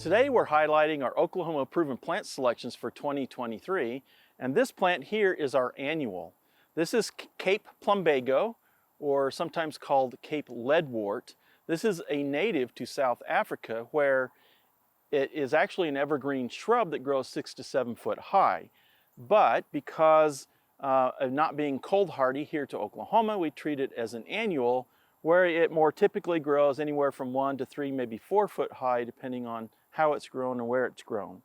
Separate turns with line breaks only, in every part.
Today we're highlighting our Oklahoma proven plant selections for 2023, and this plant here is our annual. This is Cape Plumbago, or sometimes called Cape Leadwort. This is a native to South Africa, where it is actually an evergreen shrub that grows 6 to 7 foot high. But because of not being cold hardy here to Oklahoma, we treat it as an annual, where it more typically grows anywhere from 1 to 3, maybe 4 foot high, depending on how it's grown and where it's grown.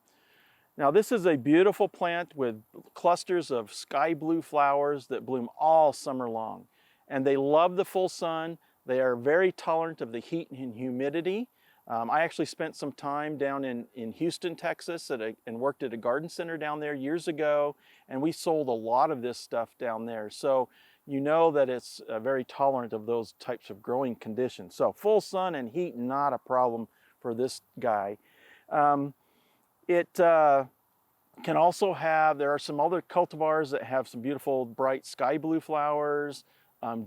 Now this is a beautiful plant with clusters of sky blue flowers that bloom all summer long. And they love the full sun. They are very tolerant of the heat and humidity. I actually spent some time down in Houston, Texas and worked at a garden center down there years ago, and we sold a lot of this stuff down there. So you know that it's very tolerant of those types of growing conditions. So full sun and heat, not a problem for this guy. It can also have, there are some other cultivars that have some beautiful bright sky blue flowers,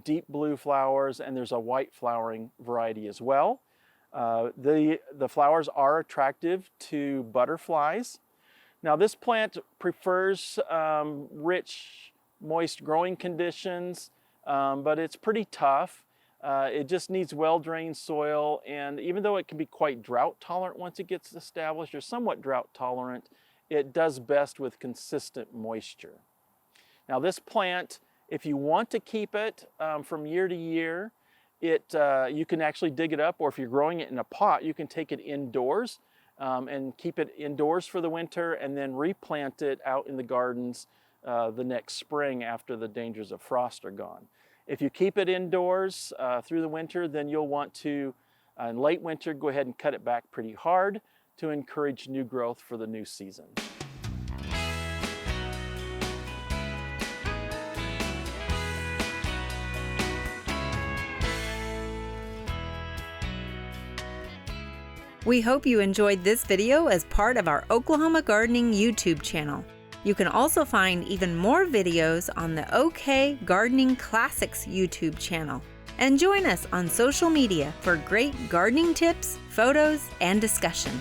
deep blue flowers, and there's a white flowering variety as well. The flowers are attractive to butterflies. Now this plant prefers rich, moist growing conditions, but it's pretty tough. It just needs well-drained soil, and even though it can be quite drought tolerant once it gets established, or somewhat drought tolerant, it does best with consistent moisture. Now this plant, if you want to keep it from year to year, you can actually dig it up, or if you're growing it in a pot, you can take it indoors and keep it indoors for the winter and then replant it out in the gardens the next spring after the dangers of frost are gone. If you keep it indoors through the winter, then you'll want to, in late winter, go ahead and cut it back pretty hard to encourage new growth for the new season.
We hope you enjoyed this video as part of our Oklahoma Gardening YouTube channel. You can also find even more videos on the OK Gardening Classics YouTube channel. And join us on social media for great gardening tips, photos, and discussion.